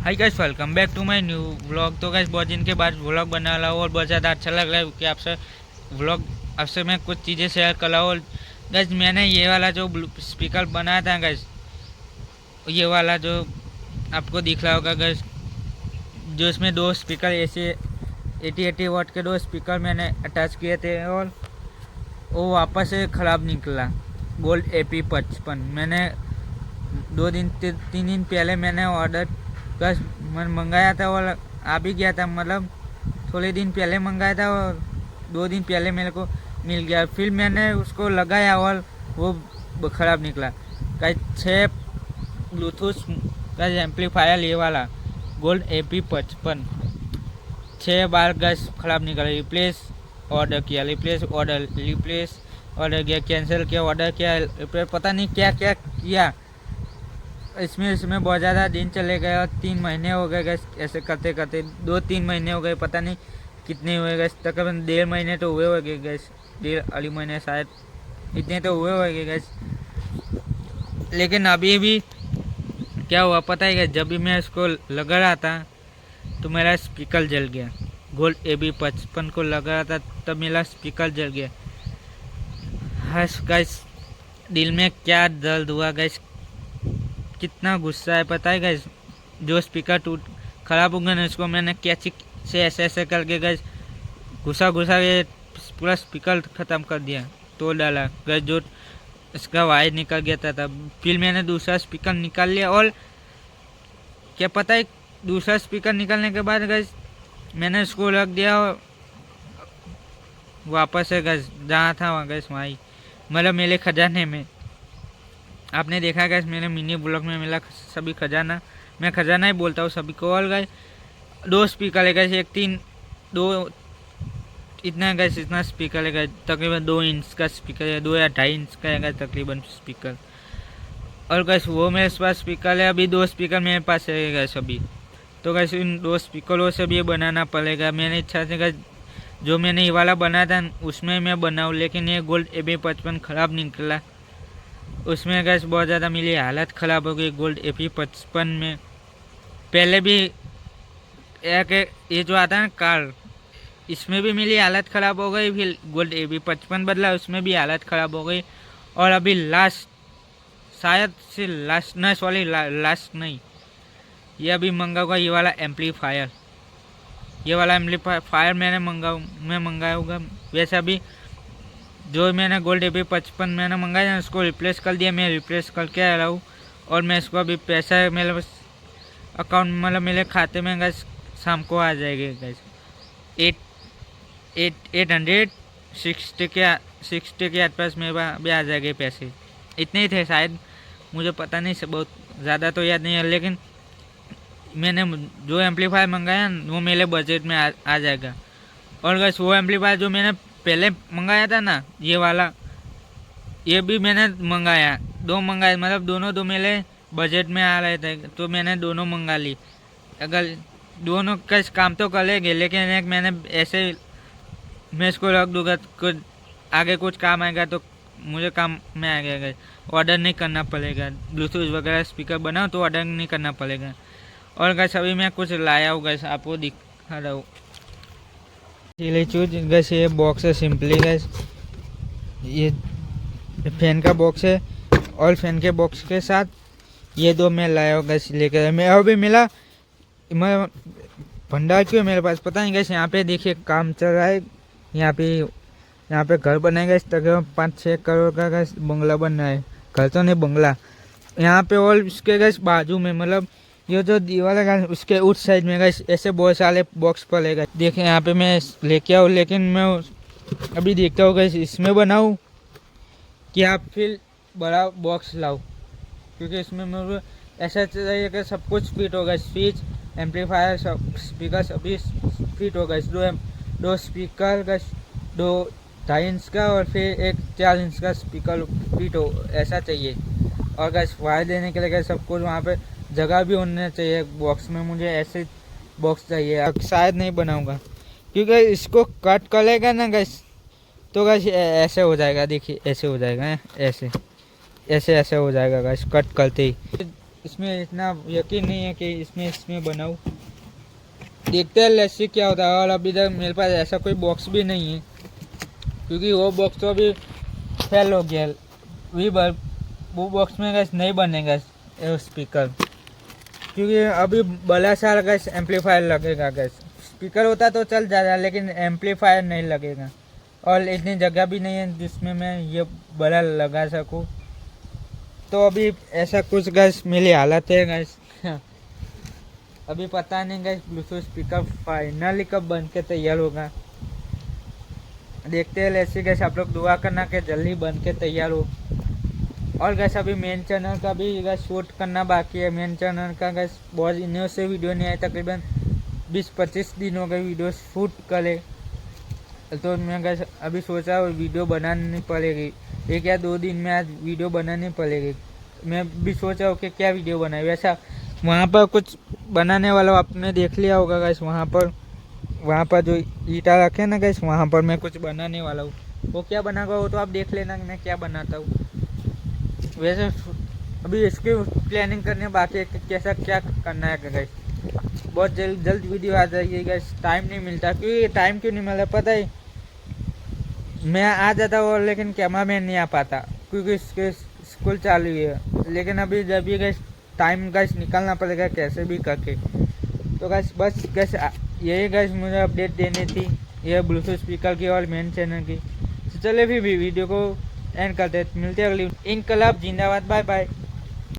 Hi guys, welcome back to my new vlog. तो guys बहुत दिन के बाद व्लॉग बना रहा हूँ और बहुत ज़्यादा अच्छा लग रहा है कि आपसे व्लॉग आपसे मैं कुछ चीज़ें शेयर कर रहा हूँ। और गाइस मैंने ये वाला जो स्पीकर बनाया था गाइस, ये वाला जो आपको दिख रहा होगा गाइस, जो इसमें दो स्पीकर ऐसे 80 वाट के दो स्पीकर मैंने अटैच किए थे और वो वापस से ख़राब निकला। गोल्ड AP55 मैंने 3 दिन पहले मैंने ऑर्डर बस मैं मंगाया था और आ भी गया था, मतलब थोड़े दिन पहले मंगाया था और 2 दिन पहले मेरे को मिल गया। फिर मैंने उसको लगाया और वो ख़राब निकला। कई 6 ब्लूटूथ का एम्पलीफायर ये वाला गोल्ड AP55 6 बार गैस ख़राब निकला। रिप्लेस ऑर्डर किया, रिप्लेस ऑर्डर किया, कैंसिल किया, ऑर्डर किया, पता नहीं क्या क्या किया। इसमें बहुत ज़्यादा दिन चले गए और 3 महीने हो गए गैस ऐसे करते करते। 2-3 महीने हो गए, पता नहीं कितने हुए गैस, तकरीबन 1.5 महीने तो हुए होंगे गैस, 1.5 महीने शायद, इतने तो हुए होंगे गैस। लेकिन अभी भी क्या हुआ पता है गैस, जब भी मैं इसको लगा रहा था तो मेरा स्पीकर जल गया। गोल्ड AP55 को लगा रहा था तब मेरा स्पीकर जल गया। हस गैस, दिल में क्या दर्द हुआ गैस, कितना गुस्सा है पता है गैस। जो स्पीकर ख़राब हो गया ना, इसको मैंने कैची से ऐसे करके गैस घुसा के पूरा स्पीकर ख़त्म कर दिया, तोड़ डाला गैस। जो इसका वायर निकल गया था फिर मैंने दूसरा स्पीकर निकाल लिया। और क्या पता है, दूसरा स्पीकर निकालने के बाद गैस मैंने इसको रख दिया और वापस से गैस जहाँ था वहाँ गैस वहीं, मतलब मेरे खजाने में। आपने देखा गैस मेरे मिनी ब्लॉग में मिला सभी खजाना, मैं खजाना ही बोलता हूँ सभी को। और गैस 2 स्पीकर है गैस, एक 3 2 इतना गैस, इतना स्पीकर है गैस, तकरीबन 2 इंच का स्पीकर है, 2 या 2.5 इंच का है गैस तकरीबन स्पीकर। और गैस वो मेरे पास स्पीकर है, अभी 2 स्पीकर मेरे पास है गैस अभी। तो गैस इन 2 स्पीकरों से भी ये बनाना पड़ेगा। मैंने इच्छा से गैस जो मैंने ये वाला बनाया था उसमें मैं बनाऊँ, लेकिन ये गोल्ड AP55 ख़राब निकला। उसमें गैस बहुत ज़्यादा मेरी हालत ख़राब हो गई गोल्ड AP55 में। पहले भी एक ये जो आता है ना कार, इसमें भी मेरी हालत ख़राब हो गई, फिर गोल्ड AP55 बदला उसमें भी हालत ख़राब हो गई। और अभी लास्ट, शायद से लास्ट नहीं, सॉरी लास्ट नहीं, ये अभी मंगाऊंगा ये वाला एम्पलीफायर। ये वाला एम्पलीफायर मैं मंगाऊंगा। वैसे अभी जो मैंने गोल्ड AP55 मैंने मंगाया है उसको रिप्लेस कर दिया, मैं रिप्लेस करके आ रहा हूँ। और मैं इसको अभी पैसा मेरे अकाउंट, मतलब मेरे खाते में गैस शाम को आ जाएगी गैस 860 के आसपास मेरे पास भी आ जाएंगे पैसे। इतने ही थे शायद, मुझे पता नहीं से बहुत ज़्यादा तो याद नहीं है। लेकिन मैंने जो एम्पलीफायर मंगाया वो मेरे बजट में आ जाएगा। और गैस वो एम्पलीफायर जो मैंने पहले मंगाया था ना ये वाला, ये भी मैंने मंगाया, 2 मंगाए, मतलब दोनों दो मेरे बजट में आ रहे थे तो मैंने दोनों मंगा ली। अगर दोनों का काम तो कर लेंगे, लेकिन एक मैंने ऐसे मैं इसको रख दूँगा कुछ आगे कुछ काम आएगा तो मुझे काम में आ गया, ऑर्डर नहीं करना पड़ेगा। ब्लूटूथ वगैरह स्पीकर बनाओ तो ऑर्डर नहीं करना पड़ेगा। और गैस अभी मैं कुछ लाया हूँ गैस, आपको दिखा रहा हूँ। चूज गैस ये बॉक्स है सिंपली गैस, ये फैन का बॉक्स है और फैन के बॉक्स के साथ ये 2 मैं लाया हूँ गैस लेकर। मैं अभी मिला, मैं भंडार क्यों मेरे पास पता नहीं गैस। यहाँ पे देखिए काम चल रहा है, यहाँ पे घर बनाएगा इस तकरीबन 5-6 करोड़ का गैस बंगला बन रहा है, घर तो नहीं बंगला। यहाँ पे और उसके गैस बाजू में, मतलब ये जो दीवार है उसके उस साइड में गैस ऐसे बहुत सारे बॉक्स पड़ेगा। देखिए यहाँ पे मैं लेके आऊँ, लेकिन मैं अभी देखता हूँ गैस इसमें बनाऊँ कि आप फिर बड़ा बॉक्स लाऊँ, क्योंकि इसमें मुझे ऐसा चाहिए कि सब कुछ फिट होगा, स्विच एम्पलीफायर सब स्पीकर सभी फिट होगा। 2 स्पीकर गैस, 2 2.5 इंच का और फिर एक 4 इंच का स्पीकर फिट हो, ऐसा चाहिए। और गैस वायर देने के लिए गैस सब कुछ वहाँ पे जगह भी होना चाहिए बॉक्स में, मुझे ऐसे बॉक्स चाहिए। अब शायद नहीं बनाऊंगा क्योंकि इसको कट करेगा ना गैस तो गैस ऐसे हो जाएगा, देखिए ऐसे हो जाएगा, ऐसे हो जाएगा गैस कट करते ही। इसमें इतना यकीन नहीं है कि इसमें बनाऊँ। देखते हैं लस्सी क्या होता है। और अभी तक मेरे पास ऐसा कोई बॉक्स भी नहीं है, क्योंकि वो बॉक्स तो अभी फेल हो गया। वो बॉक्स में गैस नहीं बनेगा स्पीकर, क्योंकि अभी बड़ा सारा गैस एम्पलीफायर लगेगा। गैस स्पीकर होता तो चल जाता, लेकिन एम्पलीफायर नहीं लगेगा। और इतनी जगह भी नहीं है जिसमें मैं ये बड़ा लगा सकूँ। तो अभी ऐसा कुछ गैस मेरी हालत है गैस। अभी पता नहीं गैस ब्लूटूथ स्पीकर फाइनली कब बन के तैयार होगा। देखते हैं ऐसे गैस, आप लोग दुआ करना कि जल्दी बन के तैयार हो। और गैस अभी मेन चैनल का भी गैस शूट करना बाकी है। मेन चैनल का गैस बहुत दिनों से वीडियो नहीं आया, तकरीबन 20-25 दिन हो गए वीडियो शूट करे। तो मैं गैस अभी सोचा वीडियो बनानी पड़ेगी, 1 या 2 दिन में आज वीडियो बनानी पड़ेगी। मैं भी सोचा कि क्या वीडियो बनाए। वैसा वहाँ पर कुछ बनाने वाला आपने देख लिया होगा गैस, वहाँ पर जो ईटा रखे ना गैस, वहाँ पर मैं कुछ बनाने वाला हूँ। वो क्या बनाऊंगा वो तो आप देख लेना मैं क्या बनाता हूँ। वैसे अभी इसकी प्लानिंग करने बाकी है कि कैसा क्या करना है गैस। बहुत जल्द वीडियो आ जाएगी गैस। टाइम नहीं मिलता, क्योंकि टाइम क्यों नहीं मिलता पता है, मैं आ जाता हूँ लेकिन कैमरा मैन नहीं आ पाता, क्योंकि इसके स्कूल चालू है। लेकिन अभी जब भी गैस टाइम गैस निकालना पड़ेगा कैसे भी करके। तो गैस बस गैस यही गैस मुझे अपडेट देनी थी, ये ब्लूटूथ स्पीकर की और मेन चैनल की। तो चले फिर वीडियो को एंड करते, मिलते हैं अगली। इनकलाब जिंदाबाद, बाय बाय।